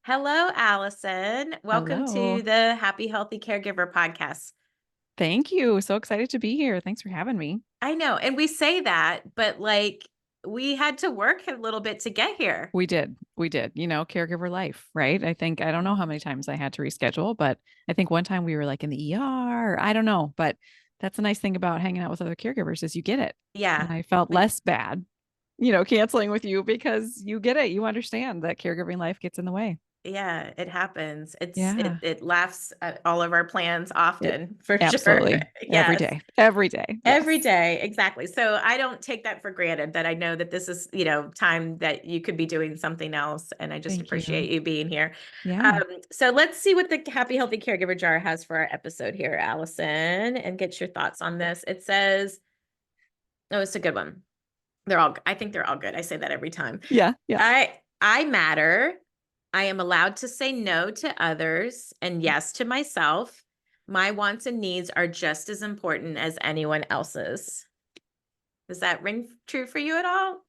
Hello, Allison. Welcome Hello. to the Happy Healthy Caregiver podcast. Thank you. So excited to be here. Thanks for having me. I know, and we say that, but we had to work a little bit to get here. We did. We did. Caregiver life, right? I don't know how many times I had to reschedule, but I think one time we were like in the ER. I don't know, but that's the nice thing about hanging out with other caregivers is you get it. And Yeah. I felt We less bad, canceling with you because you get it. You understand that caregiving life gets in the way. Yeah, it happens. It Yeah. it laughs at all of our plans It often, for sure. absolutely every Yes. day. Every day. Every Yes. day, exactly. So I don't take that for granted that I know that this is, time that you could be doing something else. And I just Thank you. appreciate you being here. Yeah. So let's see what the Happy Healthy Caregiver jar has for our episode here, Allison, and get your thoughts on this. It says, oh, it's a good one. I think they're all good. I say that every time. Yeah. Yeah. I matter. I am allowed to say no to others and yes to myself. My wants and needs are just as important as anyone else's. Does that ring true for you at all?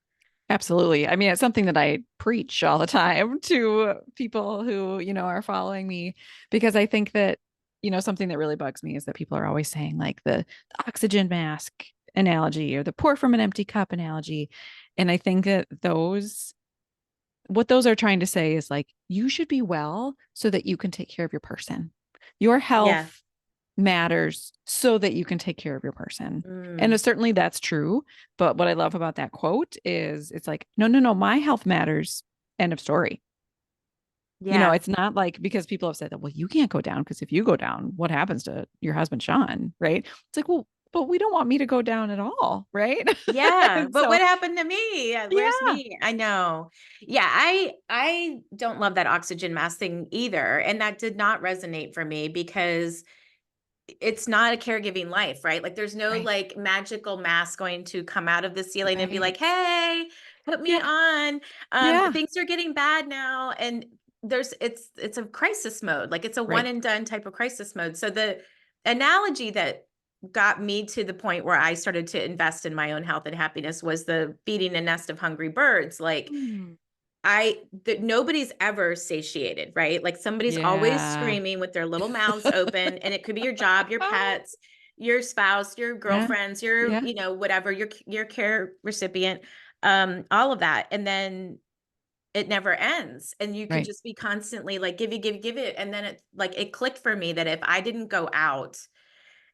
Absolutely. I mean, it's something that I preach all the time to people who, are following me because I think that, something that really bugs me is that people are always saying like the oxygen mask analogy or the pour from an empty cup analogy. And I think that what those are trying to say is like, you should be well so that you can take care of your person. Your Yeah. health matters so that you can take care of your person. And Mm, certainly that's true. But what I love about that quote is it's like, no, no, no, my health matters. End of story. yeah. It's not like because people have said that, well, you can't go down because if you go down, what happens to your husband, Sean? Right. It's like, well, but we don't want me to go down at all. Right. Yeah. And But so, what happened to me? Where's yeah. me? I know. Yeah, I don't love that oxygen mask thing either. And that did not resonate for me because it's not a caregiving life, right? Like there's no Right. like magical mask going to come out of the ceiling and be Right. like, "Hey, put me Yeah. on. Yeah. Things are getting bad now." And it's a crisis mode. Like it's a one Right. and done type of crisis mode. So the analogy that got me to the point where I started to invest in my own health and happiness was the feeding a nest of hungry birds. Like Hmm. that nobody's ever satiated, right? Like somebody's always Yeah. screaming with their little mouths open, and it could be your job, your pets, your spouse, your Yeah. girlfriends, your, Yeah. whatever, your care recipient, all of that. And then it never ends. And you could Right. just be constantly like, give it. And then it clicked for me that if I didn't go out,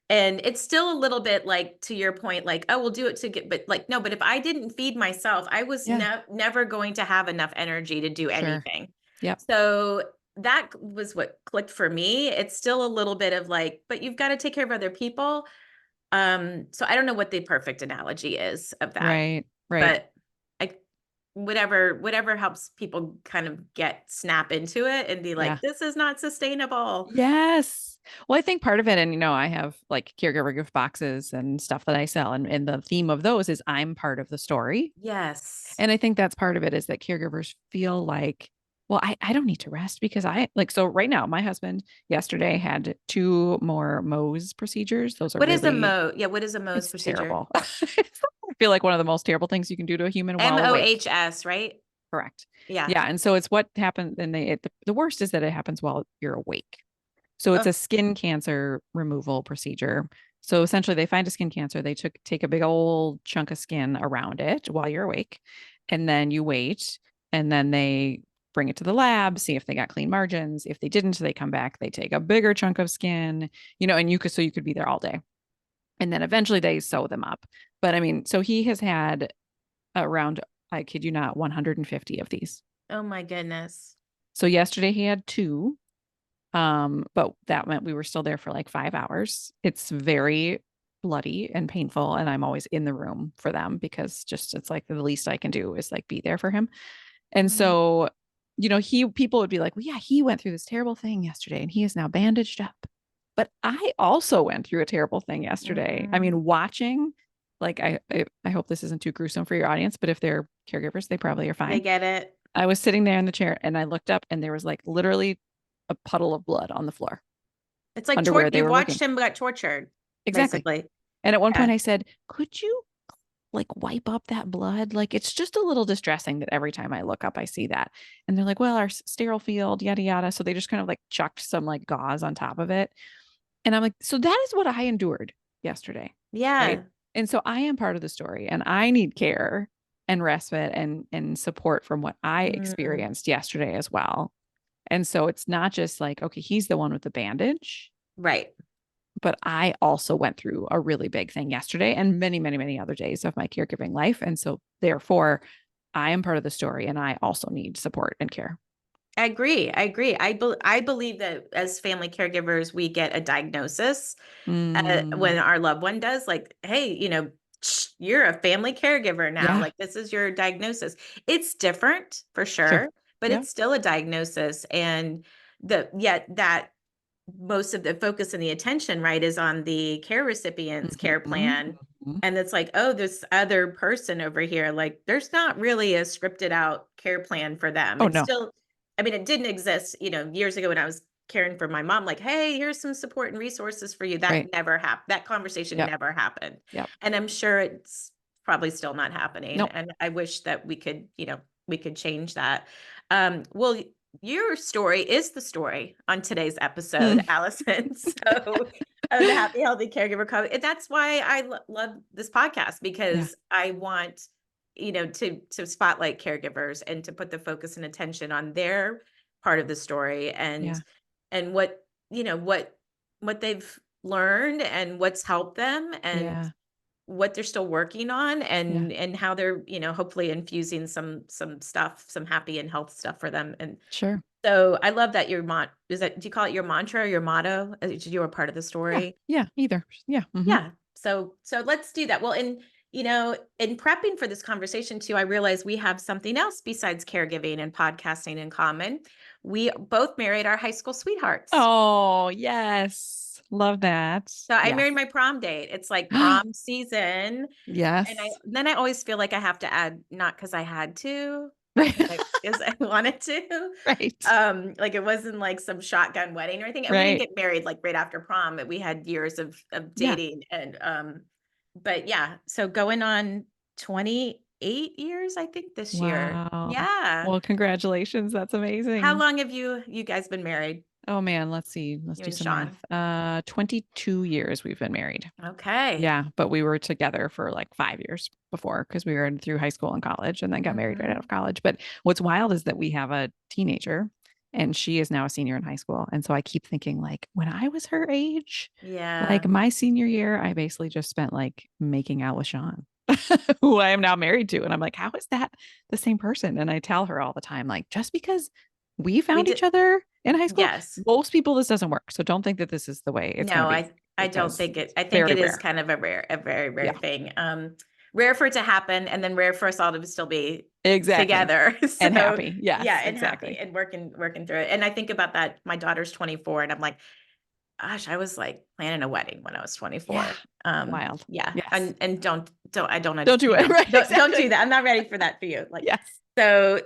and it's still a little bit like to your point, like, oh, we'll do it to get, but like, no, but if I didn't feed myself, I was Yeah. never going to have enough energy to do Sure. anything. Yep. So that was what clicked for me. It's still a little bit of like, but you've got to take care of other people. So I don't know what the perfect analogy is of that, Right. Right. but I, whatever helps people kind of snap into it and be Yeah. like, this is not sustainable. Yes. Well, I think part of it, and I have like caregiver gift boxes and stuff that I sell, and the theme of those is I'm part of the story. Yes. And I think that's part of it is that caregivers feel like, well, I don't need to rest because I like, so right now, my husband yesterday had two more Mohs procedures. Those are What is a really, Mo? Yeah, what is a Mohs it's procedure? terrible. I feel like one of the most terrible things you can do to a human while awake. MOHS, right? Correct. Yeah. Yeah. And so it's what happened. And the worst is that it happens while you're awake. So it's Oh, a skin cancer removal procedure. So essentially, they find a skin cancer. They take a big old chunk of skin around it while you're awake, and then you wait, and then they bring it to the lab, see if they got clean margins. If they didn't, they come back. They take a bigger chunk of skin, and you could be there all day, and then eventually they sew them up. But I mean, so he has had around, I kid you not, 150 of these. oh my goodness. So yesterday he had two. But that meant we were still there for like 5 hours. It's very bloody and painful. And I'm always in the room for them because just it's like the least I can do is like be there for him. And Mm, so, people would be like, well, yeah, he went through this terrible thing yesterday and he is now bandaged up. But I also went through a terrible thing yesterday. I mhm. mean, watching, like, I hope this isn't too gruesome for your audience, but if they're caregivers, they probably are They fine. get it. I was sitting there in the chair and I looked up and there was like literally a puddle of blood on the floor It's like under where they you were watched working. him get tortured, Exactly. basically. And at one Yeah. point I said, could you like wipe up that blood. Like it's just a little distressing that every time I look up, I see that. And they're like, well, our sterile field, yada, yada. So they just kind of like chucked some like gauze on top of it. And I'm like, so that is what I endured yesterday. Right. Yeah. And so I am part of the story and I need care and respite and support from what I Mm, experienced yesterday as well. And so it's not just like, okay, he's the one with the bandage, right. but I also went through a really big thing yesterday and many, many, many other days of my caregiving life. And so therefore, I am part of the story and I also need support and care. I agree. I agree. I believe that as family caregivers, we get a diagnosis Mm, when our loved one does, like, hey, you're a family caregiver now. yeah, Like, this is your diagnosis. It's different for sure. sure, but Yeah. it's still a diagnosis. And yet that most of the focus and the attention, right, is on the care recipient's care Mhm, plan. mhm. And it's like, oh, this other person over here, like, there's not really a scripted out care plan for them. Oh, It's no. still, I mean, it didn't exist, years ago when I was caring for my mom, like, hey, here's some support and resources for you. That Right. never happened. That conversation Yep. never happened. Yep. And I'm sure it's probably still not happening. Nope. And I wish that we could change that. Well, your story is the story on today's episode, Mm. Allison. So, the Happy Healthy Caregiver Co. And that's why I love this podcast Yeah. because I want to spotlight caregivers and to put the focus and attention on their part of the story Yeah. and what what they've learned and what's helped them and Yeah. what they're still working on Yeah. and how they're hopefully infusing some stuff, some happy and health stuff for them. And Sure. so I love that is that, do you call it your mantra or your motto? You were part of the Yeah. story. Yeah. Either. Yeah. Hmm. Yeah. So let's do that. Well, in prepping for this conversation too, I realized we have something else besides caregiving and podcasting in common. We both married our high school sweethearts. Oh, yes. Love that. So I Yes. married my prom date. It's like prom season. And Yes. then I always feel like I have to add, not because I had to, but Right. because I wanted to. Right. Like it wasn't like some shotgun wedding or anything. And we didn't Right. get married like right after prom, but we had years of Yeah. dating. And but yeah, so going on 28 years, I think, this year. Wow. Yeah. Well, congratulations. That's How amazing. long have you guys been married? Oh man, let's see. Let's You do and some Sean? math. 22 years we've been married. Okay. Yeah, but we were together for like 5 years before because we were through high school and college and then got married right out Mhm. of college. But what's wild is that we have a teenager and she is now a senior in high school. And so I keep thinking like when I was her age, like Yeah. my senior year, I basically just spent like making out with Sean, who I am now married to. And I'm like, how is that the same person? And I tell her all the time, like, just because we We found did. each other in high school, Yes. most people this doesn't work. So don't think that this is the way it's going to No, be I don't because think it's I think very it is rare. kind of a very rare Yeah. thing. Rare for it to happen, and then rare for us all to still be Exactly. together. And So happy. yeah, Yes, and happy exactly. and working through it. And I think about that. My daughter's 24, and I'm like, gosh, I was like planning a wedding when I was Yeah. 24. Wild. Yeah, Yes. and don't I don't Don't do it. Right. don't do Exactly. that. I'm not ready for that for you. Like Yes.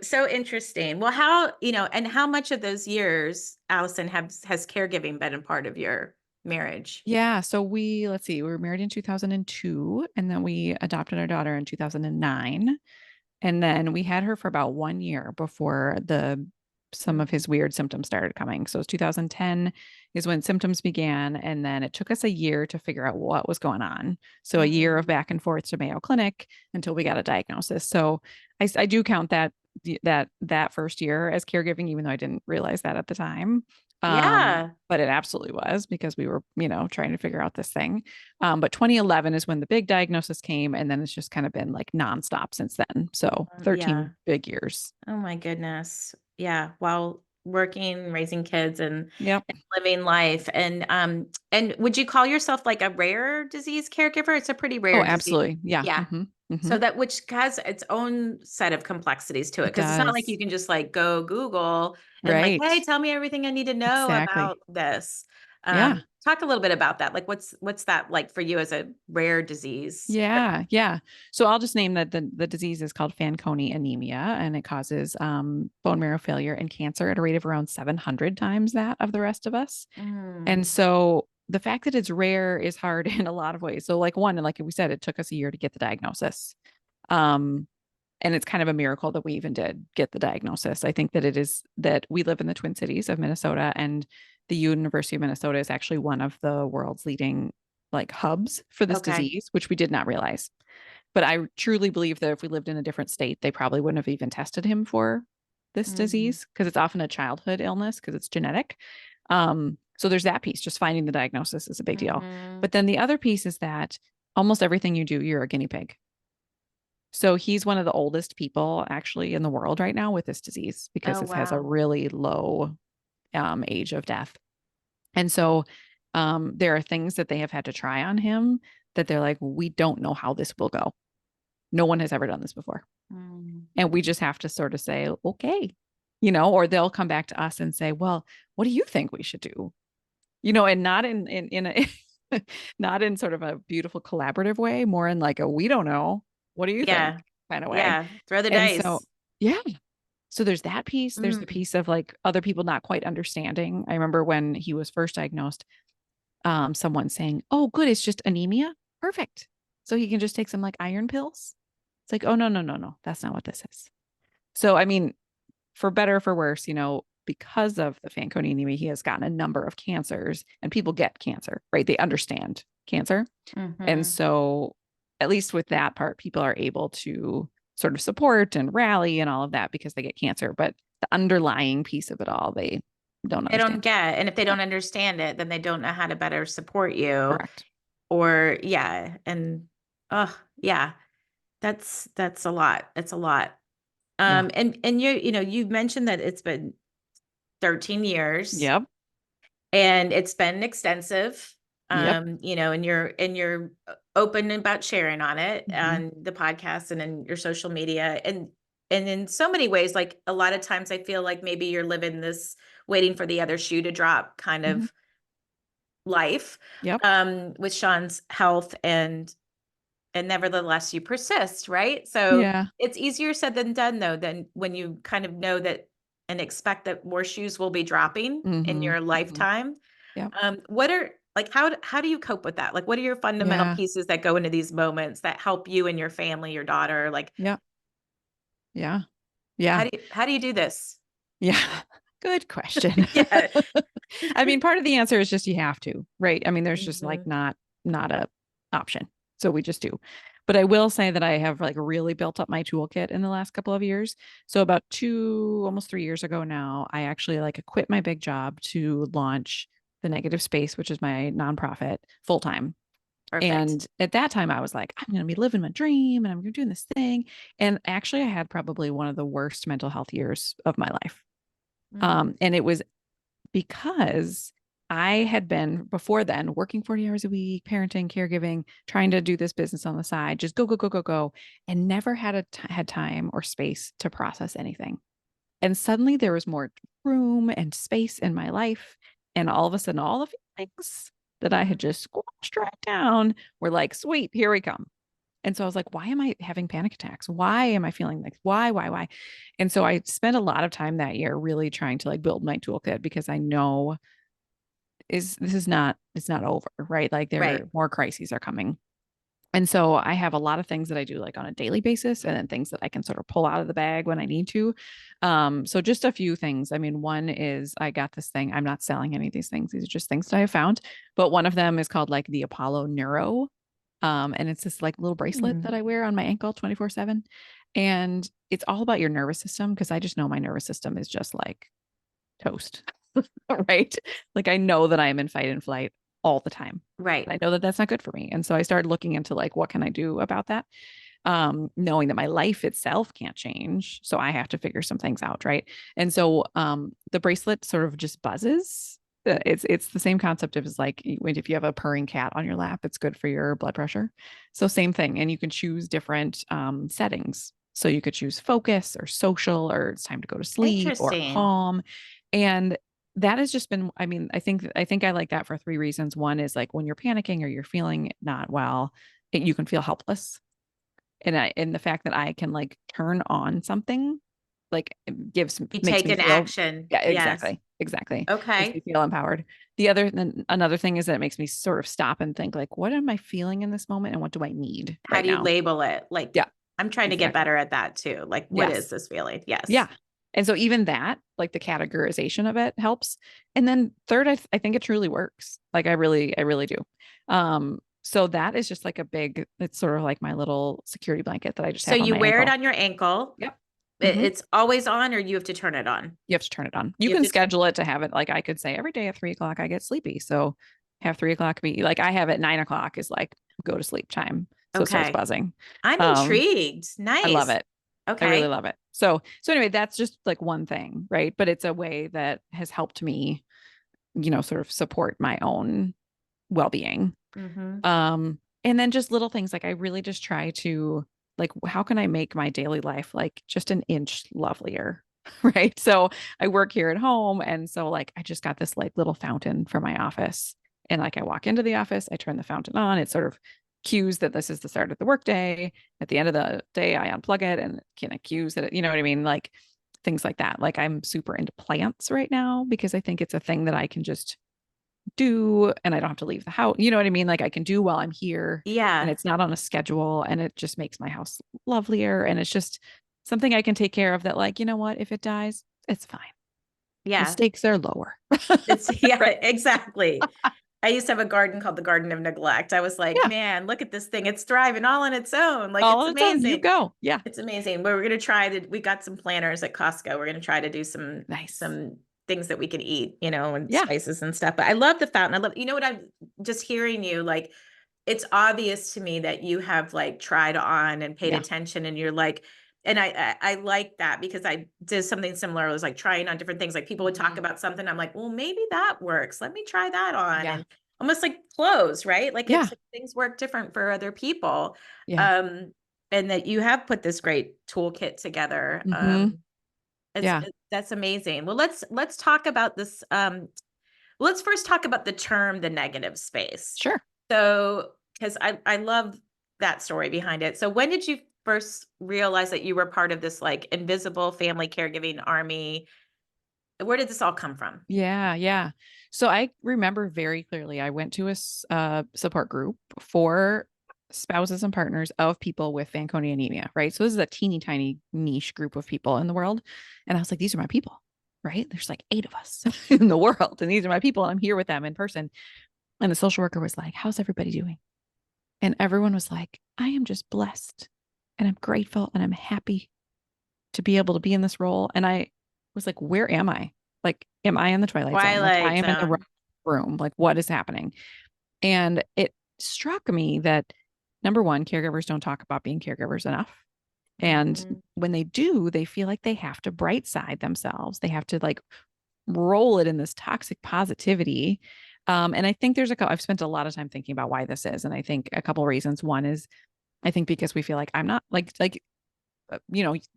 so interesting. Well, and how much of those years, Allison, has caregiving been a part of your marriage? Yeah. So let's see, we were married in 2002 and then we adopted our daughter in 2009. And then we had her for about 1 year before some of his weird symptoms started coming. So it was 2010 is when symptoms began. And then it took us a year to figure out what was going on. So a year of Mm. back and forth to Mayo Clinic until we got a diagnosis. So I do count that first year as caregiving, even though I didn't realize that at the time. Yeah. But it absolutely was because we were, trying to figure out this thing. But 2011 is when the big diagnosis came, and then it's just kind of been like nonstop since then. So Yeah. 13 big years. Oh my goodness. Yeah. While working, raising kids Yep. and living life. And would you call yourself like a rare disease caregiver? It's a pretty Oh, rare disease. absolutely. Yeah. Yeah. Hmm. Hmm. So that which has its own set of complexities to it It because it's not like you does. can just like go Google and like, Right. hey, tell me everything I need to know Exactly. about this. Yeah. Talk a little bit about that. Like what's that like for you as a rare disease? Yeah, yeah. So I'll just name that the disease is called Fanconi anemia, and it causes bone marrow failure and cancer at a rate of around 700 times that of the rest of us. And Mm, so the fact that it's rare is hard in a lot of ways. So like one, and like we said, it took us a year to get the diagnosis. Um, and it's kind of a miracle that we even did get the diagnosis. I think that it is that we live in the Twin Cities of Minnesota, and the University of Minnesota is actually one of the world's leading like hubs for this Okay. disease, which we did not realize. But I truly believe that if we lived in a different state, they probably wouldn't have even tested him for this Mm-hmm. disease because it's often a childhood illness because it's genetic. So there's that piece. Just finding the diagnosis is a big deal. Mm-hmm. But then the other piece is that almost everything you do, you're a guinea pig. So he's one of the oldest people actually in the world right now with this disease because Oh, it has a wow. really low age of death. And so there are things that they have had to try on him that they're like, we don't know how this will go. No one has ever done this before. Mm. And we just have to sort of say, okay, or they'll come back to us and say, well, what do you think we should do? And not in a not in sort of a beautiful collaborative way, more in like a we don't know. What do you think Yeah. kind of way? Yeah. Throw the And so, dice. yeah. So there's that piece. There's the Mm. piece of like other people not quite understanding. I remember when he was first diagnosed, someone saying, "Oh, good, it's just anemia. Perfect. So he can just take some like iron pills." It's like, "Oh, no, no, no, no. That's not what this is." So, I mean, for better or for worse, because of the Fanconi anemia, he has gotten a number of cancers and people get cancer, right? They understand cancer. And Mm-hmm. so, at least with that part, people are able to sort of support and rally and all of that because they get cancer. But the underlying piece of it all, they don't They don't understand. get, and if they Yeah, don't understand it, then they don't know how to better support you. correct. Or yeah. And oh yeah, that's a lot. It's a lot. Yeah. And you mentioned that it's been 13 years Yep. and it's been extensive. Yep. And you're open about sharing on it Hmm. on the podcast and in your social media. And in so many ways, like a lot of times I feel like maybe you're living this waiting for the other shoe to drop kind Hmm. of life, Yep. with Sean's health, and nevertheless you persist, right? So Yeah. it's easier said than done, though, than when you kind of know that and expect that more shoes will be dropping in Hmm. your Hmm. lifetime. Yep. What are like how do you cope with that? Like, what are your fundamental Yeah. pieces that go into these moments that help you and your family, your daughter? Like, Yep. Yeah. Yeah. how do you do this? Yeah. Good question. Yeah. I mean, part of the answer is just you have to, right? I mean, there's just like Hmm. not a option. So we just do. But I will say that I have like really built up my toolkit in the last couple of years. So about almost 3 years ago now, I actually like quit my big job to launch the Negative Space, which is my nonprofit full time. Perfect. And at that time, I was like, I'm going to be living my dream and I'm going to be doing this thing. And actually, I had probably one of the worst mental health years of my life. Mm. And it was because I had been before then working 40 hours a week, parenting, caregiving, trying to do this business on the side, just go, go, go, go, go, and never had time or space to process anything. And suddenly there was more room and space in my life. And all of a sudden, all the things that I Mm. had just squashed right down were like, sweet, here we come. And so I was like, why am I having panic attacks? Why am I feeling like, why? And so I spent a lot of time that year really trying to like build my toolkit because I know this is not, it's not over, right? Like there Right. are more crises are coming. And so I have a lot of things that I do like on a daily basis and then things that I can sort of pull out of the bag when I need to. So just a few things. I mean, one is I got this thing. I'm not selling any of these things. These are just things that I have found. But one of them is called like the Apollo Neuro. And it's this like little bracelet Mm. that I wear on my ankle 24/7. And it's all about your nervous system because I just know my nervous system is just like toast, right? Like I know that I am in fight and flight all the time. Right. I know that that's not good for me. And so I started looking into like, what can I do about that? Knowing that my life itself can't change. So I have to figure some things out. Right. And so the bracelet sort of just buzzes. It's the same concept of is like if you have a purring cat on your lap, it's good for your blood pressure. So same thing. And you can choose different settings. So you could choose focus or social or it's time to go to sleep or Interesting. calm. And that has just been, I mean, I think I like that for three reasons. One is like when you're panicking or you're feeling not well, you can feel helpless. And the fact that I can like turn on something like gives You makes take me an feel, action. yeah, Yes. exactly. Makes me Okay. feel empowered. Another thing is that it makes me sort of stop and think like, what am I feeling in this moment and what do I need How right do you now? label it? Like, Yeah, I'm trying to get exactly. better at that too. Like, what is Yes. this feeling? Yes. Yeah. And so even that, like the categorization of it helps. And then third, I think it truly works. Like I really do. So that is just like it's sort of like my little security blanket that I just So have on you my wear it ankle. on your ankle. Yep. Hmm. It's always on, or you have to turn it on. You have to turn it on. You You have can to. schedule it to have it. Like I could say every day at 3 o'clock, I get sleepy. So have 3 o'clock be like I have at 9 o'clock is like go to sleep time. So it starts Okay. buzzing. I'm Um, intrigued. I love Nice. it. I really Okay. love it. So anyway, that's just like one thing, right? But it's a way that has helped me, sort of support my own well-being. Mm-hmm. And then just little things like I really just try to like how can I make my daily life like just an inch lovelier? Right. So I work here at home. And so like I just got this like little fountain for my office. And like I walk into the office, I turn the fountain on. It sort of cues that this is the start of the workday. At the end of the day, I unplug it and kind of cues that, you know what I mean? Like things like that. Like I'm super into plants right now because I think it's a thing that I can just do and I don't have to leave the house. You know what I mean? Like I can do while I'm here and Yeah. it's not on a schedule and it just makes my house lovelier. And it's just something I can take care of that, like, you know what? If it dies, it's fine. The Yeah. stakes are lower. It's yeah, Right. exactly. I used to have a garden called the Garden of Neglect. I was like, Yeah. man, look at this thing. It's thriving all on its own. Like All it's on its own. You amazing. go. Yeah. It's amazing. But we're gonna try to we got some planters at Costco. We're gonna try to do Nice. some things that we can eat, and Yeah. spices and stuff. But I love the fountain. I love, what I'm just hearing you like it's obvious to me that you have like tried on and paid Yeah. attention and you're like and I like that because I did something similar. I was like trying on different things. Like people would talk Mhm. about something. I'm like, well, maybe that works. Let me try that on. Yeah. And almost like clothes, right? Like Yeah. it's things work different for other people. Yeah. Um, and that you have put this great toolkit together. Hmm. Yeah. That's amazing. Well, let's talk about this. Let's first talk about the term the negative space. Sure. So, because I love that story behind it. So, when did you first realize that you were part of this like invisible family caregiving army? Where did this all come from? Yeah, yeah. So I remember very clearly I went to a support group for spouses and partners of people with Fanconi anemia, right? So this is a teeny tiny niche group of people in the world. And I was like, these are my people, right? There's like 8 of us in the world, and these are my people. And I'm here with them in person. And the social worker was like, how's everybody doing? And everyone was like, I am just blessed and I'm grateful and I'm happy to be able to be in this role. And I was like, where am I? Like, am I in the Twilight Zone? Like, I Twilight am in the wrong Zone. room. Like, what is happening? And it struck me that number one, caregivers don't talk about being caregivers enough. And Mhm. when they do, they feel like they have to bright side themselves. They have to like roll it in this toxic positivity. And I think I've spent a lot of time thinking about why this is. And I think a couple of reasons. One is I think because we feel like I'm not like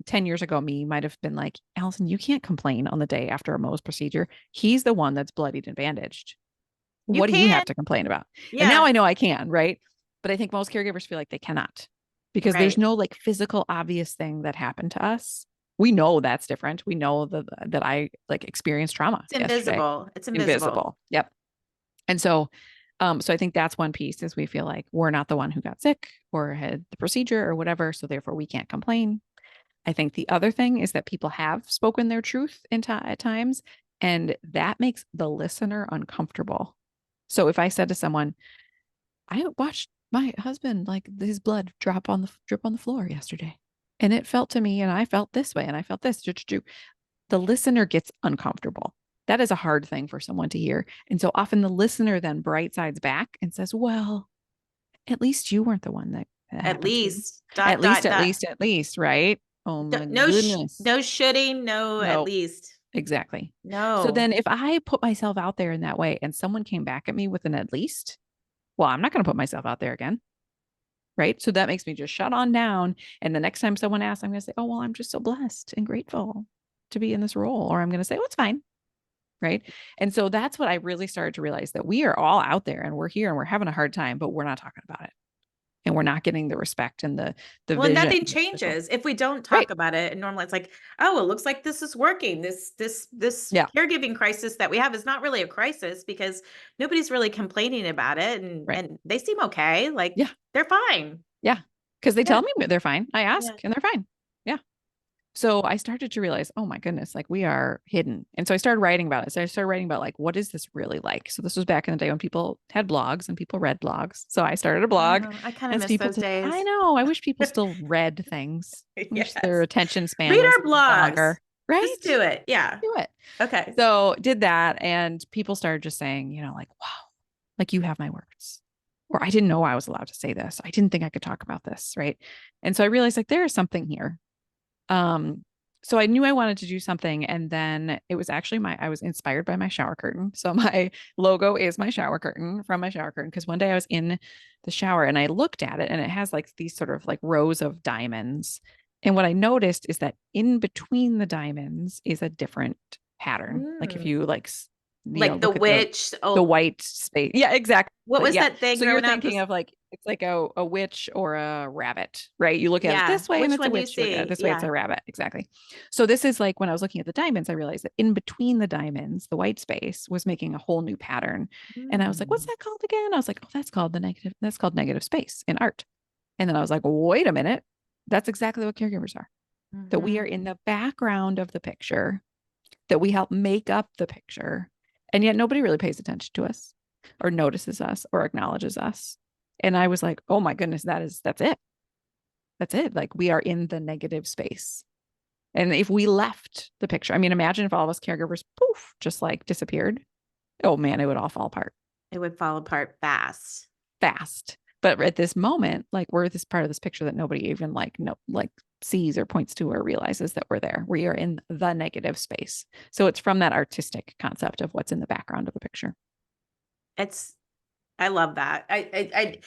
10 years ago, me might have been like, Allison, you can't complain on the day after a Mohs procedure. He's the one that's bloodied and bandaged. You What do you can. have to complain about? And now Yeah. I know I can, right? But I think most caregivers feel like they cannot because there's Right. no like physical obvious thing that happened to us. We know that's different. We know that I like experienced trauma It's yesterday. invisible. It's invisible. Invisible. Yep. And so I think that's one piece is we feel like we're not the one who got sick or had the procedure or whatever. So therefore we can't complain. I think the other thing is that people have spoken their truth at times, and that makes the listener uncomfortable. So if I said to someone, I watched my husband like his blood drip on the floor yesterday, and it felt to me, and I felt this way, and I felt this, the listener gets uncomfortable. That is a hard thing for someone to hear. And so often the listener then bright sides back and says, well, at least you weren't the one that At happened to. least dot dot dot. At least, right? Oh my No goodness. no shooting. No. At No, least exactly. So no. then if I put myself out there in that way and someone came back at me with an at least, well, I'm not going to put myself out there again. Right. So that makes me just shut on down. And the next time someone asks, I'm going to say, oh, well, I'm just so blessed and grateful to be in this role. Or I'm going to say, oh, it's fine. Right. And so that's what I really started to realize that we are all out there and we're here and we're having a hard time, but we're not talking about it. and we're not getting the respect and the Well, vision. nothing changes if we don't Right. talk about it. And normally it's like, oh, it looks like this is working. This Yeah. caregiving crisis that we have is not really a crisis because nobody's really complaining about it, Right. and they seem okay. Like Yeah. they're fine. Yeah. Because they Yeah. tell me they're fine. I ask Yeah. and they're fine. Yeah. So I started to realize, oh my goodness, like we are hidden. And so I started writing about it. So I started writing about like, what is this really like? So this was back in the day when people had blogs and people read blogs. So I started a blog I kind of as miss people those did. I days. know. I wish people still read things. I wish their Yes. attention span Read was our blogs. longer. Right? Just do it. Yeah. Do it. Okay. So did that. And people started just saying, like, wow, like you have my words. Or I didn't know I was allowed to say this. I didn't think I could talk about this. Right. And so I realized like there is something here. Um, so I knew I wanted to do something. And then it was actually I was inspired by my shower curtain. So my logo is my shower curtain from my shower curtain. Cause one day I was in the shower and I looked at it and it has like these sort of like rows of diamonds. And what I noticed is that in between the diamonds is a different pattern. Like if Mm. you like, Like the look at the witch. the Oh, white space. Yeah, exactly. what was Yeah. that thing So you're growing up? thinking of like it's like a witch or a rabbit, right? You look at it Yeah. this way and Which it's a one do you witch. You look at it see? this way, it's Yeah. a rabbit. Exactly. So this is like when I was looking at the diamonds, I realized that in between the diamonds, the white space was making a whole new pattern. And I was like, what's Mm. that called again? I was like, oh, that's called negative space in art. And then I was like, wait a minute. That's exactly what caregivers are. That we are Mhm. in the background of the picture, that we help make up the picture. And yet nobody really pays attention to us or notices us or acknowledges us. And I was like, oh my goodness, that's it. That's it. Like we are in the negative space. And if we left the picture, I mean, imagine if all of us caregivers, poof, just like disappeared. Oh man, it would all fall apart It would fall apart fast. fast. But at this moment, like we're this part of this picture that nobody even like sees or points to or realizes that we're there. We are in the negative space. So it's from that artistic concept of what's in the background of the picture. It's I love that. And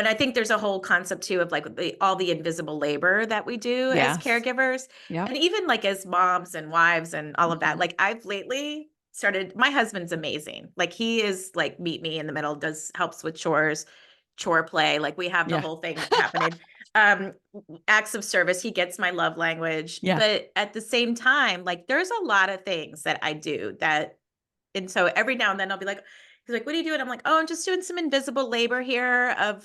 I think there's a whole concept too of like all the invisible labor that we do as Yes. caregivers, Yep. and even like as moms and wives and all of that. Mhm. Like I've lately started. My husband's amazing. Like he is like meet me in the middle. Helps with chores, chore play. Like we have the Yeah. whole thing happening. Um, Acts of service. He gets my love language, Yeah. but at the same time, like there's a lot of things that I do that. And so every now and then I'll be like, he's like, what are you doing? I'm like, oh, I'm just doing some invisible labor here of,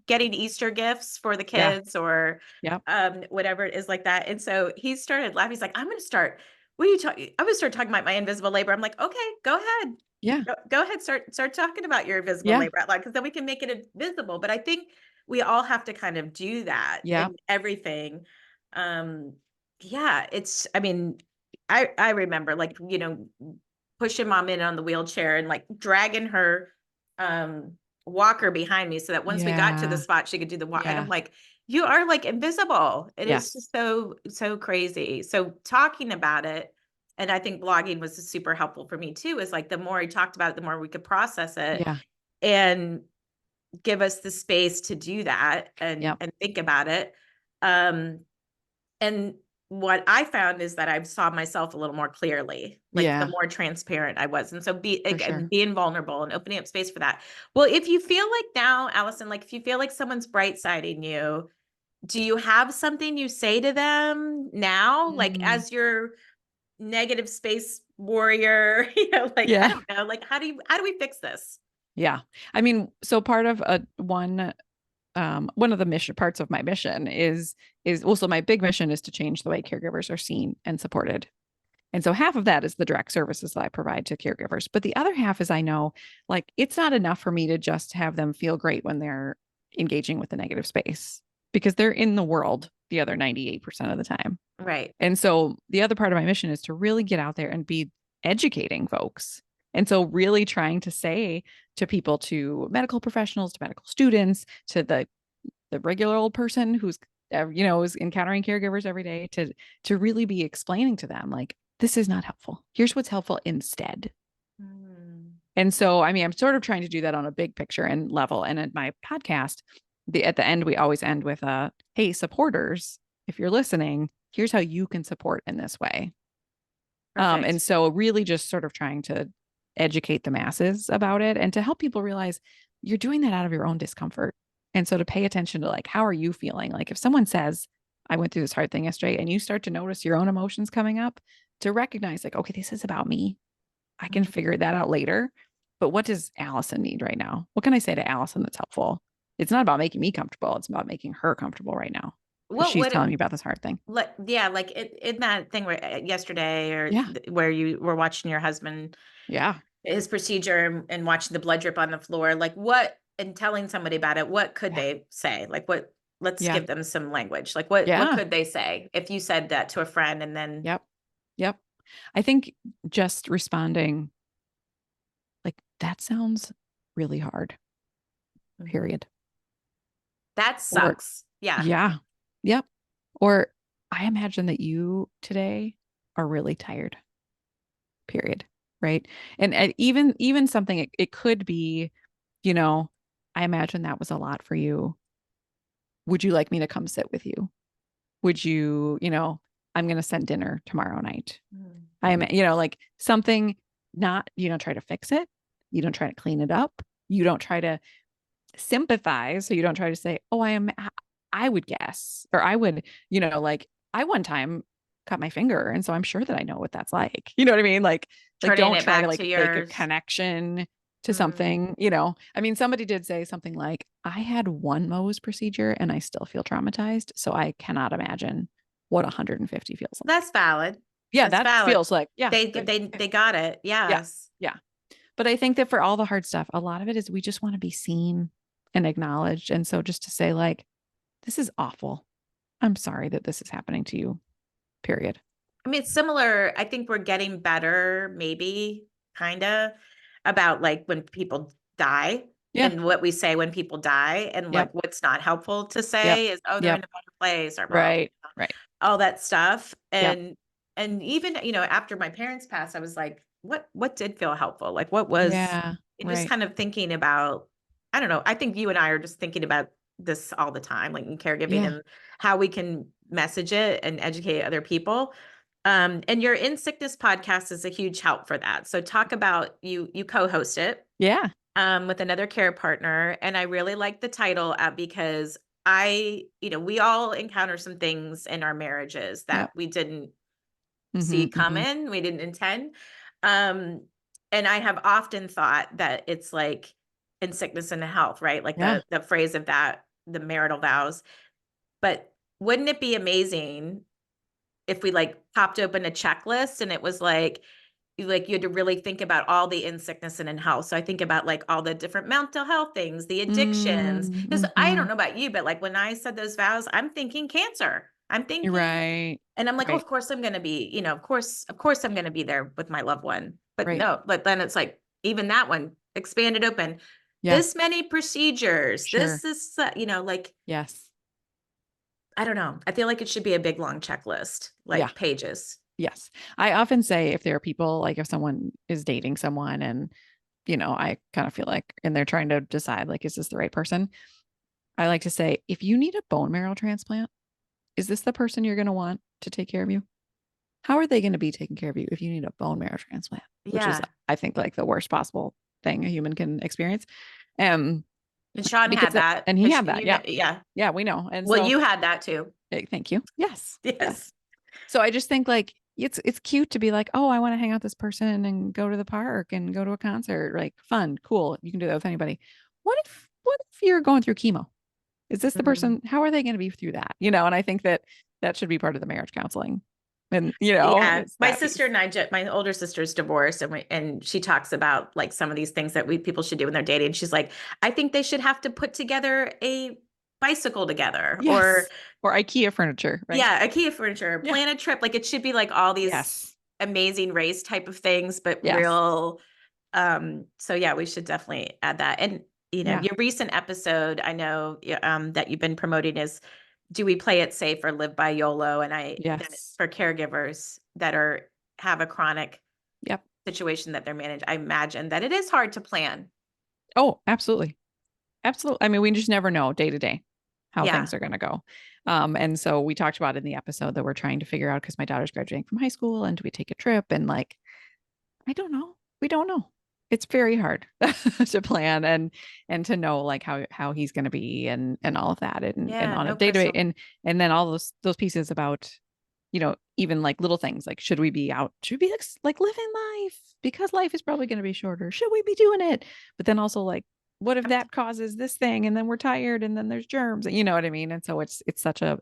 getting Easter gifts for the Yeah. kids or Yep. whatever it is like that. And so he started laughing. He's like, I'm going to start, what are you talking? I'm going to start talking about my invisible labor. I'm like, okay, go ahead. Yeah. Go ahead. Start talking about your invisible Yeah. labor out loud. Cause then we can make it invisible. But I think we all have to kind of do that Yeah. in everything. Um, yeah, I mean, I remember like, pushing mom in on the wheelchair and like dragging her um walker behind me so that once we got to the Yeah. spot she could do the walk. And I'm Yeah. like, you are like invisible. It is Yes. just so crazy. So talking about it, and I think blogging was super helpful for me too, is like the more I talked about it, the more we could process it Yeah. and give us the space to do that Yep. and think about it. Um and what I found is that I saw myself a little more clearly, like the Yeah. more transparent I was. And so For sure. being vulnerable and opening up space for that. Well, if you feel like now, Allison, like if you feel like someone's bright siding you, do you have something you say to them now? Like Mm. as your negative space warrior, like I Yeah. don't know, like how do we fix this? Yeah. I mean, so part of one of the mission parts of my mission is also my big mission is to change the way caregivers are seen and supported. And so half of that is the direct services that I provide to caregivers. But the other half is I know like it's not enough for me to just have them feel great when they're engaging with the negative space because they're in the world the other 98% of the time. Right. And so the other part of my mission is to really get out there and be educating folks. And so really trying to say to people, to medical professionals, to medical students, to the regular old person who's is encountering caregivers every day to really be explaining to them like this is not helpful. Here's what's helpful instead. Mm. And so I mean I'm sort of trying to do that on a big picture and level. And at my podcast, at the end we always end with hey supporters, if you're listening, here's how you can support in this way. Perfect. And so really just sort of trying to educate the masses about it and to help people realize you're doing that out of your own discomfort. And so to pay attention to like, how are you feeling? Like if someone says, I went through this hard thing yesterday, and you start to notice your own emotions coming up, to recognize like, okay, this is about me. I can Mhm. figure that out later. But what does Allison need right now? What can I say to Allison that's helpful? It's not about making me comfortable. It's about making her comfortable right now because What she's would telling it me about this hard thing. like? Yeah, like in that thing where yesterday or Yeah. where you were watching your husband Yeah. his procedure and watching the blood drip on the floor, like what and telling somebody about it, what could Yeah. they say? Like what let's Yeah. give them some language. Like what Yeah. could they say if you said that to a friend and then Yep. Yep. I think just responding like that sounds really hard, Mhm. period. That Or, sucks. Yeah. yeah. Yep. Or I imagine that you today are really tired, period. Right. And even something, it could be, you know, I imagine that was a lot for you. Would you like me to come sit with you? Would you, I'm going to send dinner tomorrow night. Mhm. Like something, not, you don't try to fix it. You don't try to clean it up. You don't try to sympathize. So you don't try to say, oh, I would guess, or I would, like I one time cut my finger. And so I'm sure that I know what that's like. You know what I mean? Like Turning don't it try to back like to fake a yours. connection to Mm. something, I mean, somebody did say something like, I had one Mohs procedure and I still feel traumatized. So I cannot imagine what 150 feels like. That's valid. Yeah, That's that valid. feels like, yeah, They good. they Yeah. they got it. Yeah. Yes. Yeah. But I think that for all the hard stuff, a lot of it is we just want to be seen and acknowledged. And so just to say, like, this is awful. I'm sorry that this is happening to you, period. I mean, it's similar. I think we're getting better, maybe kind of about like when people die Yeah. and what we say when people die and Yep. like what's not helpful to Yep. say is, oh, they're in Yep. a better place or blah, Right. Right. all that stuff. Yep. And even, after my parents passed, I was like, what did feel helpful? Like what was Yeah. and just Right. kind of thinking about, I don't know. I think you and I are just thinking about this all the time, like in caregiving Yeah. and how we can message it and educate other people. And your In Sickness podcast is a huge help for that. So talk about you co-host it Yeah. with another care partner. And I really like the title because we all encounter some things in our marriages that Yep. we didn't Mm-hmm. see Mm-hmm. coming, we didn't intend. Um, and I have often thought that it's like in sickness and in health, right? Like Yeah. the phrase of that, the marital vows. But wouldn't it be amazing if we like popped open a checklist and it was like you had to really think about all the in sickness and in health. So I think about like all the different mental health things, the addictions. Because I Mm-hmm. don't know about you, but like when I said those vows, I'm thinking cancer. I'm You're thinking, right. and I'm like, oh, Right. of course I'm going to be, of course I'm going to be there with my loved one. But Right. no, but then it's like even that one expanded open. Yeah. This many procedures. Sure. This is, like Yes. I don't know. I feel like it should be a big long checklist, Yeah. like pages. Yes. I often say if there are people, like if someone is dating someone and, I kind of feel like, and they're trying to decide, like, is this the right person? I like to say, if you need a bone marrow transplant, is this the person you're going to want to take care of you? How are they going to be taking care of you if you need a bone marrow transplant, which is, Yeah. I think, like the worst possible thing a human can experience. Um, And Sean because had that, that and he because had that. Yeah. yeah. Yeah, we know. And Well, so, you had that too. thank you. Yes. Yes. Yes. So I just think like it's cute to be like, oh, I want to hang out with this person and go to the park and go to a concert. Like fun, cool. You can do that with anybody. What if you're going through chemo? Is this the Mhm. person? How are they going to be through that? And I think that that should be part of the marriage counseling. And Yeah. it's My that sister piece. and my older sister's divorced and she talks about like some of these things that people should do when they're dating. She's like, I think they should have to put together a bicycle together or Yes. Or IKEA furniture, right? yeah, IKEA furniture, Yeah. plan a trip. Like it should be like all these Yes. amazing race type of things, but Yes. real. So yeah, we should definitely add that. And Yeah. your recent episode, I know that you've been promoting is do we play it safe or live by YOLO? And that Yes. for caregivers that have a chronic Yep. situation that they're managed, I imagine that it is hard to plan. Oh, absolutely. Absolutely. I mean, we just never know day to day how Yeah. things are going to go. And so we talked about in the episode that we're trying to figure out because my daughter's graduating from high school and do we take a trip? And like, I don't know. We don't know. it's very hard to plan and to know like how he's going to be and all of that and Yeah, on a no, day to day Crystal. and then all those pieces about even like little things like should we be out, should we be like living life because life is probably going to be shorter, should we be doing it, but then also like what if that causes this thing and then we're tired and then there's germs, you know what I mean? And so it's such a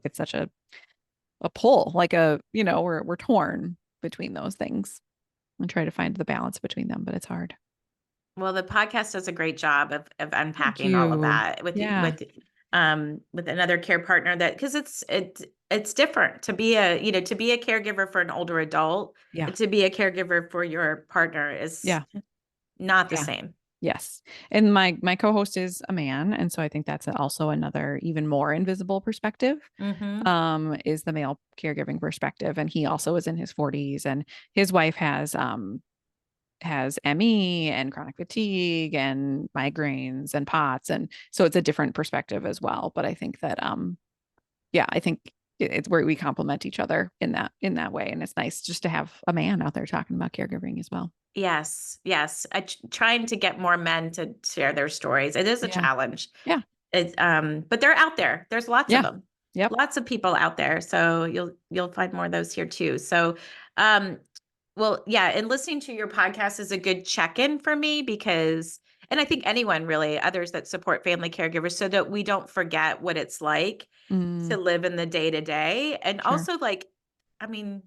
pull, like we're torn between those things and try to find the balance between them, but it's hard. Well, the podcast does a great job of Thank unpacking all of you. that Yeah. with another care partner that because it's different to be to be a caregiver for an older adult Yeah. and to be a caregiver for your partner is Yeah. not the Yeah. same. Yes. And my co-host is a man, and so I think that's also another even more invisible perspective. Mm-hmm. Is the male caregiving perspective, and he also is in his 40s, and his wife has ME and chronic fatigue and migraines and POTS, and so it's a different perspective as well. But I think that yeah, I think it's where we complement each other in that way, and it's nice just to have a man out there talking about caregiving as well. Yes, yes. Trying to get more men to share their stories. It is a Yeah. challenge. Yeah. But they're out there. There's lots of Yeah. them. Yep. Lots of people out there. So you'll find more of those here too. So um well, yeah, and listening to your podcast is a good check-in for me because and I think anyone really, others that support family caregivers so that we don't forget what it's like to Mm, live in the day to day. And sure. also like, I mean,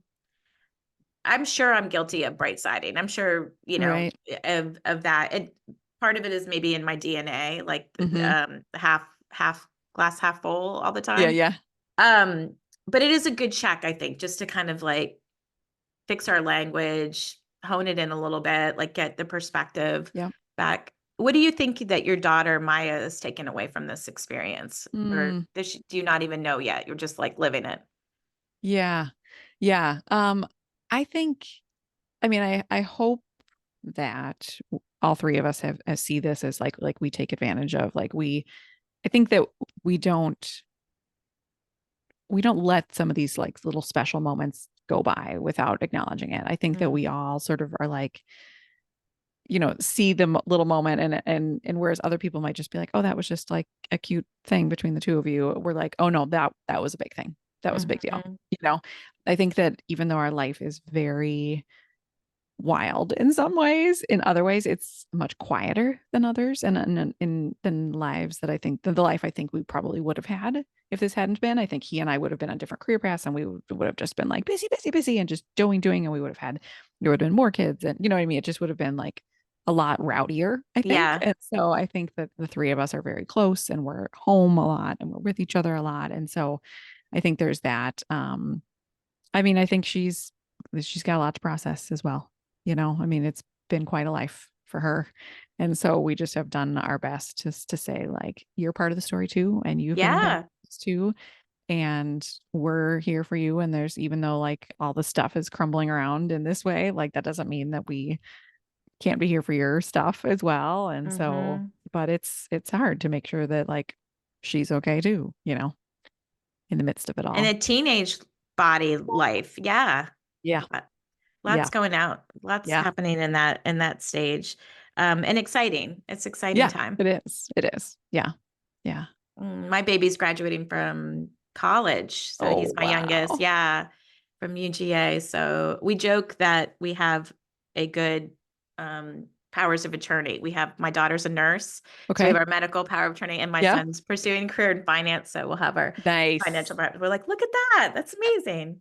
I'm sure I'm guilty of brightsiding. I'm sure, Right. of that. And part of it is maybe in my DNA, like Hmm. half glass half full all the Yeah. time. Yeah. Um, but it is a good check, I think, just to kind of like fix our language, hone it in a little bit, like get the perspective Yep. back. What do you think that your daughter Maya is taking away from this experience? Or Mm, do you not even know yet? You're just like living it. yeah. Yeah. I think, I mean, I hope that all three of us have see this as like we take advantage of, like I think that we don't we don't let some of these like little special moments go by without acknowledging it. I think that Mm, we all sort of are like, see the little moment, and whereas other people might just be like, oh, that was just like a cute thing between the two of you. We're like, oh no, that was a big thing. That was a big deal. mhm, You know, I think that even though our life is very wild in some ways, in other ways it's much quieter than others, and in than lives that I think the life I think we probably would have had if this hadn't been. I think he and I would have been on different career paths, and we would have just been like busy, busy, busy, and just doing, and we would have had there would have been more kids, and you know what I mean. It just would have been like a lot rowdier, I think. yeah. And so I think that the three of us are very close, and we're home a lot, and we're with each other a lot, and so I think there's that. I mean, I think she's got a lot to process as well. I mean, it's been quite a life for her. And so we just have done our best just to say, like, you're part of the story too, and you've been impacted Yeah. too. And we're here for you. And there's, even though like all the stuff is crumbling around in this way, like that doesn't mean that we can't be here for your stuff as well. And so, Mhm. but it's hard to make sure that like she's okay too, in the midst of it And a all. teenage body life. Yeah. Yeah. Uh, Lots Yeah. going out. Lots Yeah. happening in that stage. And exciting. It's exciting Yeah. time. It is. It is. Yeah. Yeah. My baby's graduating from college, so Oh, he's my youngest. wow. Yeah, from UGA. So we joke that we have a good powers of attorney. We have my daughter's a nurse, so we Okay. have our medical power of attorney, and my Yeah. son's pursuing career in finance, so we'll have our financial Nice. power. We're like, look at that, that's amazing.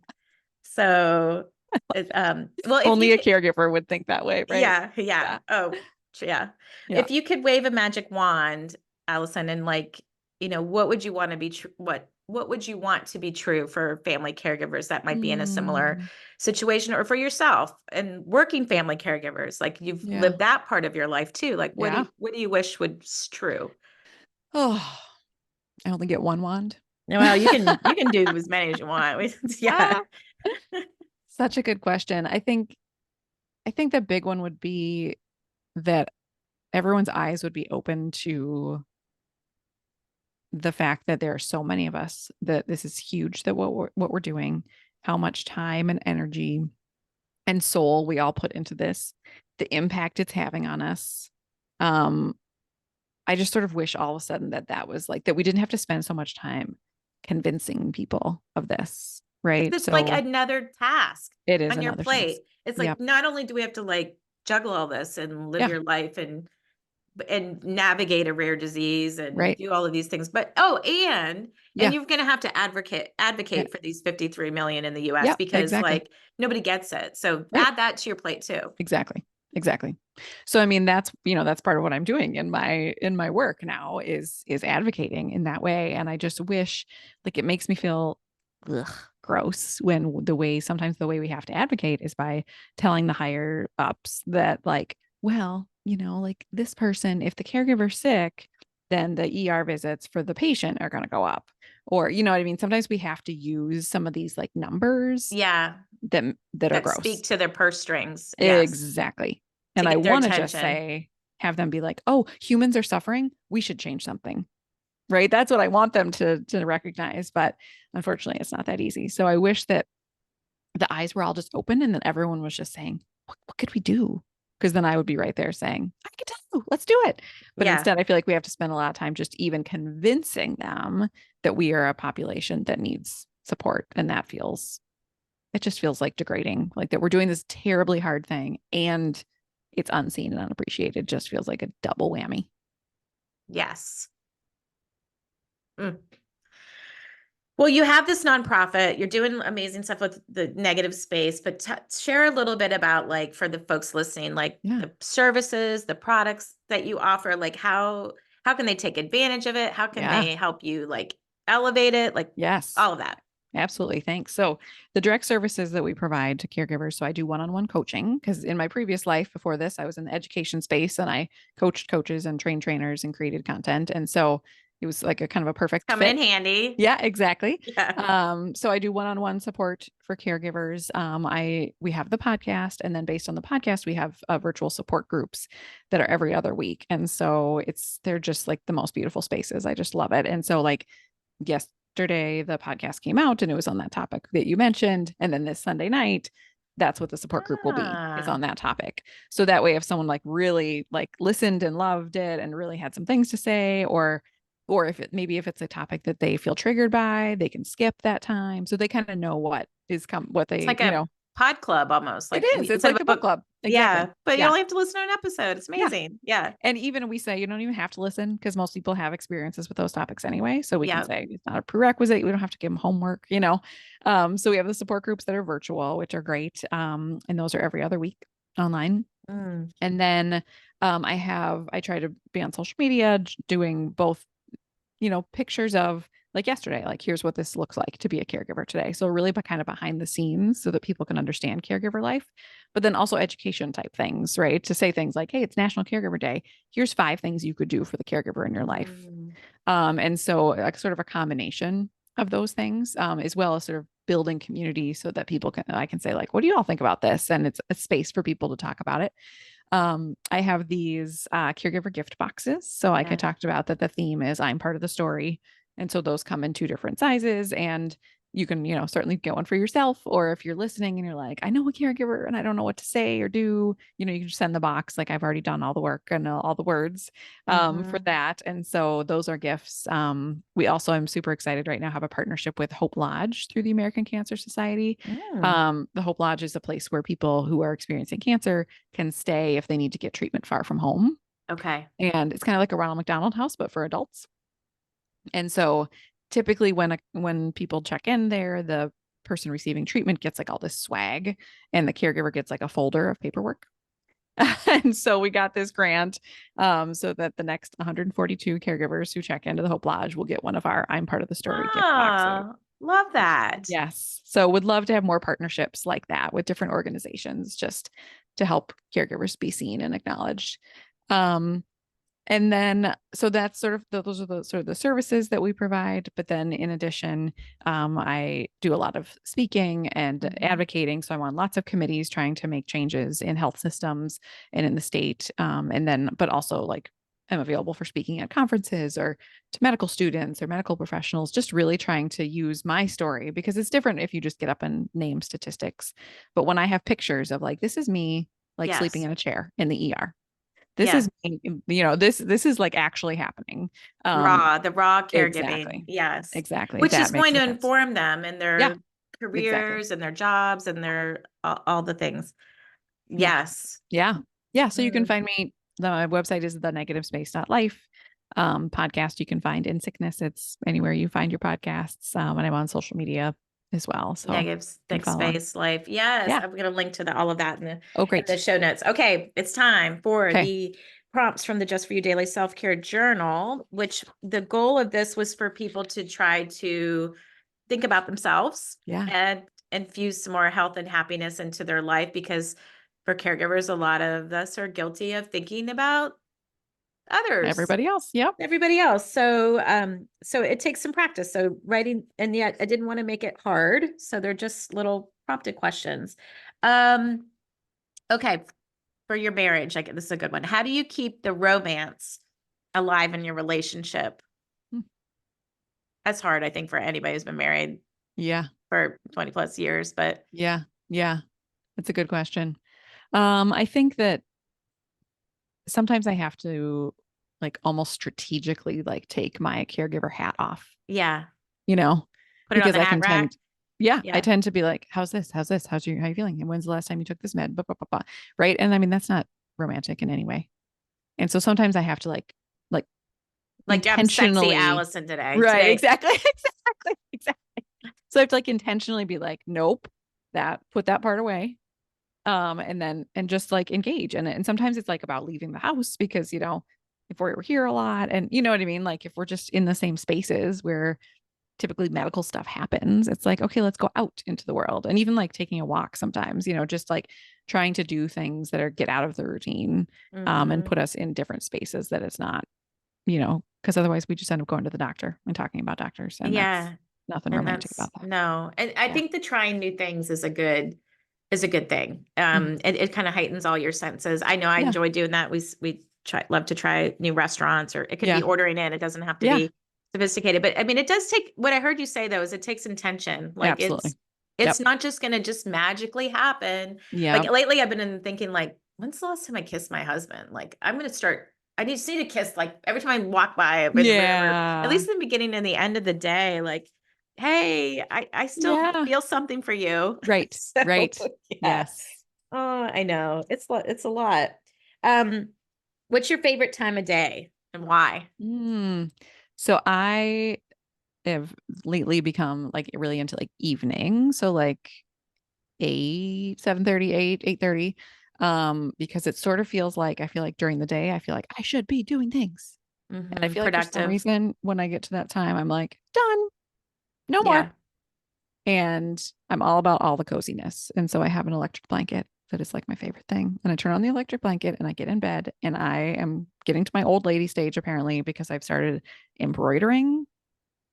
So, well, if you Only a could, caregiver would think that way, right? yeah, yeah. Yeah. Oh, yeah. Yeah. If you could wave a magic wand, Allison, and like, what would you want to be true? What would you want to be true for family caregivers that might be in a similar Mm, situation, or for yourself and working family caregivers? Like you've yeah. lived that part of your life too. Like Yeah. what do you wish was true? Oh, I only get one wand. Well, you can do as many as you want. Yeah. Ah, such a good question. I think the big one would be that everyone's eyes would be open to the fact that there are so many of us, that this is huge, that what we're doing, how much time and energy and soul we all put into this, the impact it's having on us. I just sort of wish all of a sudden that was like that we didn't have to spend so much time convincing people of this, right? It's like So another task it is on your another task. plate. It's like, Yep. not only do we have to like juggle all this and live Yeah. your life and navigate a rare disease and Right. do all of these things, but and Yeah. you're going to have to Yeah. advocate for these 53 million in the US Yep. because Exactly. like nobody gets it. So Right. add that to your plate too. Exactly. Exactly. So I mean that's part of what I'm doing in my work now is advocating in that way. And I just wish, like, it makes me feel ugh, gross when sometimes the way we have to advocate is by telling the higher ups that, like, well, like this person, if the caregiver's sick, then the ER visits for the patient are going to go up. Or, you know what I mean? Sometimes we have to use some of these like numbers Yeah. that are That gross. speak to their purse strings. Yes. Exactly. To And I get their want to just attention. say, have them be like, oh, humans are suffering. We should change something. Right. That's what I want them to recognize. But unfortunately, it's not that easy. So I wish that the eyes were all just open and then everyone was just saying, what could we do? Because then I would be right there saying, I can tell, let's do it. But Yeah. instead, I feel like we have to spend a lot of time just even convincing them that we are a population that needs support. And it just feels like degrading, like that we're doing this terribly hard thing and it's unseen and unappreciated. Just feels like a double whammy. Yes. Mm. Well, you have this nonprofit, you're doing amazing stuff with the negative space, but share a little bit about, like, for the folks listening, like Yeah. the services, the products that you offer, like how can they take advantage of it? How can Yeah. they help you like elevate it? Like Yes. all of that. Absolutely. Thanks. So, the direct services that we provide to caregivers. So, I do one on one coaching because in my previous life before this, I was in the education space and I coached coaches and trained trainers and created content. And so, it was like a kind of a perfect Coming fit. in handy. Yeah, exactly. Yeah. So I do one-on-one support for caregivers. We have the podcast, and then based on the podcast, we have virtual support groups that are every other week. And so they're just like the most beautiful spaces. I just love it. And so, like, yesterday the podcast came out and it was on that topic that you mentioned. And then this Sunday night, that's what the support group will be, is Ah, on that topic. So that way, if someone like really like listened and loved it and really had some things to say, or if it's a topic that they feel triggered by, they can skip that time. So they kind of know what it's they, like a pod club almost. it Like is. It's instead of like a the book book. club. Exactly. Yeah, but you Yeah. only have to listen to an episode. It's Yeah. amazing. Yeah. And even we say you don't even have to listen because most people have experiences with those topics anyway. So we can Yeah. say it's not a prerequisite. We don't have to give them homework. So we have the support groups that are virtual, which are great. And those are every other week online. Mm. And then I try to be on social media doing both, pictures of, like, yesterday, like, here's what this looks like to be a caregiver today. So really kind of behind the scenes so that people can understand caregiver life, but then also education type things, right? To say things like, hey, it's National Caregiver Day. Here's 5 things you could do for the caregiver in your life. Mm. And so like sort of a combination of those things, as well as sort of building community so that I can say, like, what do you all think about this? And it's a space for people to talk about it. I have these caregiver gift boxes. So like I Yeah. talked about, that the theme is I'm part of the story. And so those come in 2 different sizes, and you can, certainly get one for yourself. Or if you're listening and you're like, I know a caregiver and I don't know what to say or do, you can just send the box. Like, I've already done all the work and all the words for Mhm. that. And so those are gifts. I'm super excited right now, have a partnership with Hope Lodge through the American Cancer Society. Mm. The Hope Lodge is a place where people who are experiencing cancer can stay if they need to get treatment far from home. Okay. And it's kind of like a Ronald McDonald House, but for adults. And so typically when people check in there, the person receiving treatment gets like all this swag, and the caregiver gets like a folder of paperwork. And so we got this grant, so that the next 142 caregivers who check into the Hope Lodge will get one of our I'm Part of the Story gift boxes. Ah, love that. Yes. So would love to have more partnerships like that with different organizations, just to help caregivers be seen and acknowledged. Um, and then, so that's sort of those are the sort of the services that we provide. But then in addition, I do a lot of speaking and Mhm. advocating. So I'm on lots of committees trying to make changes in health systems and in the state. And then, but also like am available for speaking at conferences or to medical students or medical professionals, just really trying to use my story, because it's different if you just get up and name statistics. But when I have pictures of like, this is me like sleeping Yes. in a chair in the ER. This Yeah. is me, this is like actually happening. The raw caregiving. Exactly. Yes. Exactly. Which is That makes going a to difference. inform them in Yeah, their exactly. careers and their jobs and their all the things. Yeah. Yes. Yeah. Yeah. So you can Mm, find me. The website is the negative space.life. Podcast you can find in sickness. It's anywhere you find your podcasts. And I'm on social media as well. So you negative can thick follow on. space life. Yes. Yeah. I'm going to link to all of that Oh, in the great. show notes. Okay. It's time for Okay. the prompts from the Just For You Daily Self-Care Journal, which the goal of this was for people to try to think about themselves Yeah. and infuse some more health and happiness into their life, because for caregivers, a lot of us are guilty of thinking about others, Everybody else. Yep. everybody else. So it takes some practice. So writing, and yet I didn't want to make it hard. So they're just little prompted questions. Um, okay. For your marriage, like this is a good one. How do you keep the romance alive in your relationship? Hmm. That's hard, I think, for anybody who's been married Yeah. for 20 plus years, but Yeah. Yeah. That's a good question. I think that sometimes I have to like almost strategically like take my caregiver hat off, yeah, you know, put it on because the I hat can rack. tend, yeah, I Yeah. tend to be like, how's this? How's this? How you feeling? And when's the last time you took this med? Blah, blah, blah, blah. Right. And I mean, that's not romantic in any way. And so sometimes I have to like Like I'm sexy intentionally, Allison today. right. Today. Exactly. Exactly. So I have to like intentionally be like, nope, put that part away. And just like engage. And sometimes it's like about leaving the house because, if we're here a lot and you know what I mean? Like if we're just in the same spaces where typically medical stuff happens, it's like, okay, let's go out into the world. And even like taking a walk sometimes, just like trying to do things that are get out of the routine, and Mhm. put us in different spaces that it's not, because otherwise we just end up going to the doctor and talking about doctors. And that's Yeah. nothing And romantic that's about that. no. And I Yeah. think the trying new things is a good thing. Mm. It kind of heightens all your senses. I know I Yeah. enjoy doing that. Love to try new restaurants, or it could be Yeah. ordering in. It doesn't have to Yeah. be sophisticated. But I mean, it does take, what I heard you say though, is it takes intention. Like Absolutely. it's Yep. not just gonna just magically happen. Like Yep. lately I've been thinking like, when's the last time I kissed my husband? Like I just need to kiss like every time I walk by at Yeah. least in the beginning and the end of the day, like, hey, I still Yeah. feel something for you. Right. So Right. yeah. Yes. Oh, I know. It's a lot. Um, what's your favorite time of day and why? Mm. So I have lately become like really into like evening. So like 8, 7:30, 8:30. Because it sort of feels like I feel like during the day, I feel like I should be doing things. And I feel like for some Productive. reason, when I get to that time, I'm like, done, no more. Yeah. And I'm all about all the coziness. And so I have an electric blanket that is like my favorite thing. And I turn on the electric blanket and I get in bed and I am getting to my old lady stage apparently because I've started embroidering.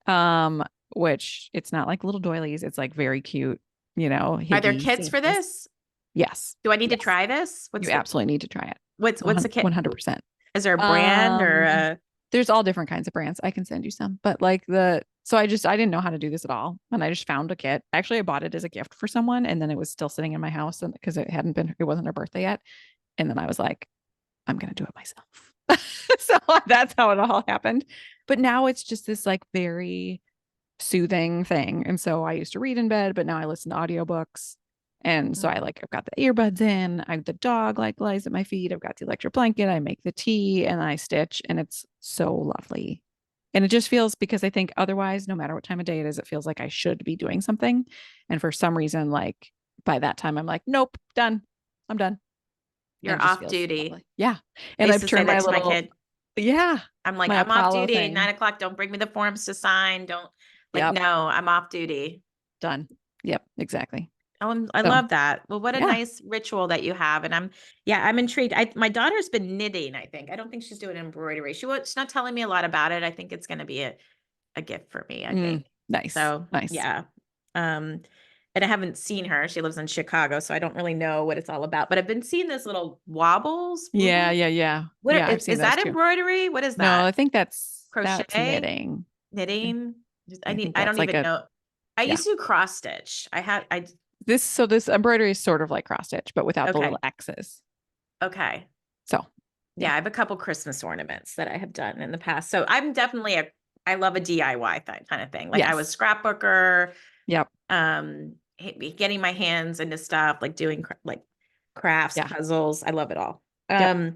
Um, which it's not like little doilies, it's like very cute, Are there higgy kits for scenes. this? Yes. Do I need to Yes. try this? You absolutely need to try it. What's the kit? 100%. Is there a brand or There's all different kinds of brands. I can send you some, but like so I didn't know how to do this at all. And I just found a kit. Actually, I bought it as a gift for someone and then it was still sitting in my house and because it wasn't her birthday yet. And then I was like, I'm going to do it myself. So that's how it all happened. But now it's just this like very soothing thing. And so I used to read in bed, but now I listen to audiobooks. And so I've got the earbuds in. The dog like lies at my feet. I've got the electric blanket. I make the tea and I stitch, and it's so lovely. And it just feels because I think otherwise, no matter what time of day it is, it feels like I should be doing something. And for some reason, like by that time, I'm like, nope, done. I'm done. And you're it just off feels duty? lovely. Yeah. I And used I've to say turned that my to my little, kid. yeah, I'm like, my I'm off Apollo duty, thing. 9 o'clock. Don't bring me the forms to sign. Don't like, Yep. no, I'm off duty. Done. Yep. Exactly. Oh, I So love that. Well, what a yeah. nice ritual that you have. And I'm intrigued. My daughter's been knitting, I think. I don't think she's doing embroidery. She's not telling me a lot about it. I think it's going to be a gift for me, I think. Nice. So Nice. yeah. Um, and I haven't seen her. She lives in Chicago, so I don't really know what it's all about. But I've been seeing those little wobbles. Yeah, Woohoo. yeah, yeah. What Yeah, I've seen is those that too. embroidery? What is No, that? I think that's Crochet? knitting. Knitting? I think I that's don't like even a know. I yeah. used to do cross stitch. This embroidery is sort of like cross stitch, but without the little Okay. X's. Okay. So Yeah, yeah. I have a couple Christmas ornaments that I have done in the past. So I'm definitely I love a DIY kind of thing. Like I was Yes. scrapbooker, Yep. getting my hands into stuff, like doing like crafts, Yeah. puzzles. I love it all. Yep.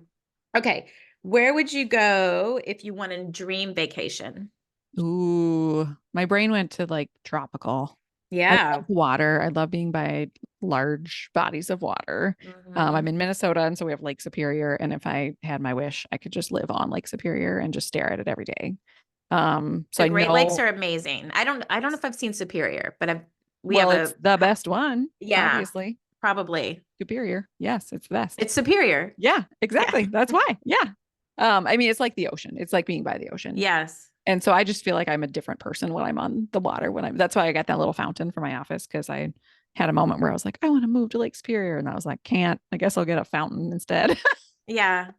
Okay. Where would you go if you want a dream vacation? Ooh, my brain went to like tropical. I love Yeah. water. I love being by large bodies of water. I'm Mhm. in Minnesota, and so we have Lake Superior. And if I had my wish, I could just live on Lake Superior and just stare at it every day. So The I Great Lakes know, are amazing. I don't know yes. if I've seen Superior, but we have Well, it's the best one, yeah, obviously. probably. Superior. Yes, it's the best. It's Superior. Yeah, Yeah. exactly. That's why. Yeah. I mean, it's like the ocean. It's like being by the ocean. Yes. And so I just feel like I'm a different person when I'm on the water. That's why I got that little fountain for my office, because I had a moment where I was like, I want to move to Lake Superior. And I was like, can't. I guess I'll get a fountain instead. Yeah.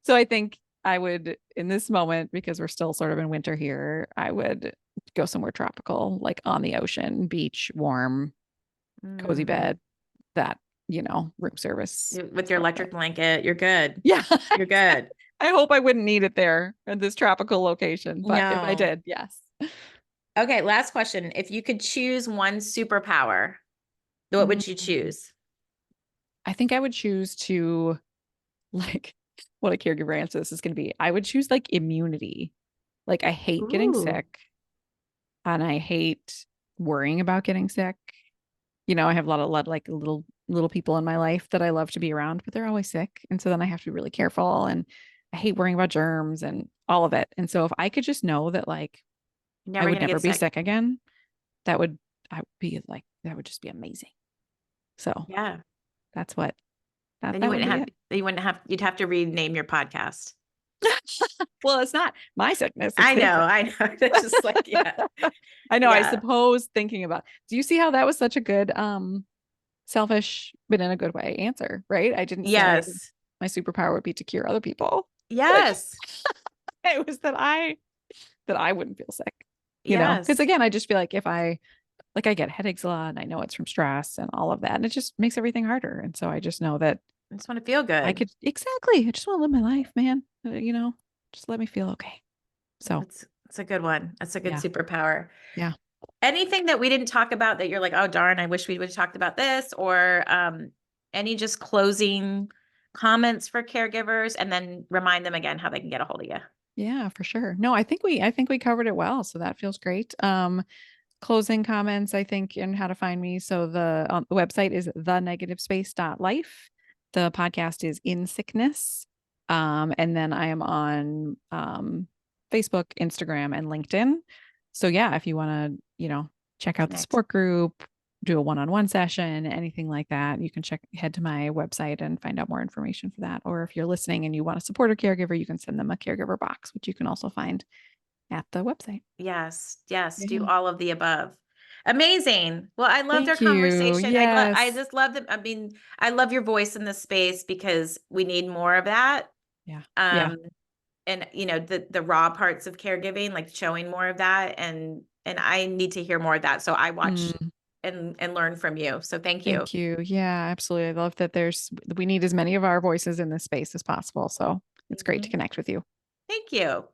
So I think I would, in this moment, because we're still sort of in winter here, I would go somewhere tropical, like on the ocean, beach, warm, cozy Mm. bed, that, room service. With your Stuff like that. electric blanket, you're good. Yeah. You're good. I hope I wouldn't need it there in this tropical location, but if I No. did, yes. Okay, last question. If you could choose one superpower, what would you Mm. choose? I think I would choose to like what a caregiver answer this is going to be. I would choose like immunity. Like I hate getting Ooh, sick and I hate worrying about getting sick. I have a lot like little people in my life that I love to be around, but they're always sick. And so then I have to be really careful, and I hate worrying about germs and all of it. And so if I could just know that like you're I never would gonna never get be sick. sick again, that would I would be like that would just be amazing. So Yeah. that's what Then that would be it. you'd have to rename your podcast. Well, it's not my sickness, it's I know, theirs. I know. It's just like, yeah. I know, I Yeah. suppose thinking about, do you see how that was such a good, selfish, but in a good way answer, right? I didn't say Yes. my superpower would be to cure other people. Like Yes. it was that I wouldn't feel sick, because Yes. again, I just feel like if I get headaches a lot and I know it's from stress and all of that, and it just makes everything harder. And so I just know that I just want to feel I good. could, exactly, I just want to live my life, man. Just let me feel okay. So It's a good one. That's a good yeah, superpower. yeah. Anything that we didn't talk about that you're like, oh darn, I wish we would have talked about this, or any just closing comments for caregivers, and then remind them again how they can get a hold of you. Yeah, for sure. No, I think we covered it well. So that feels great. Closing comments, I think, and how to find me. So the website is thenegativespace.life. The podcast is In Sickness. And then I am on Facebook, Instagram, and LinkedIn. So yeah, if you want to, check out the Connect. support group, do a one-on-one session, anything like that, you can head to my website and find out more information for that. Or if you're listening and you want to support a caregiver, you can send them a caregiver box, which you can also find at the website. Yes, yes, do Yeah. all of the above. Amazing. Well, I loved our Thank you. conversation. I Yes. just love them. I mean, I love your voice in this space because we need more of that. Yeah. Yeah. Um, and the raw parts of caregiving, like showing more of that, and I need to hear more of that. So I watch Mm, and learn from you. So thank you. thank you. Yeah, absolutely. I love that we need as many of our voices in this space as possible. So it's great to Mhm. connect with you. Thank you.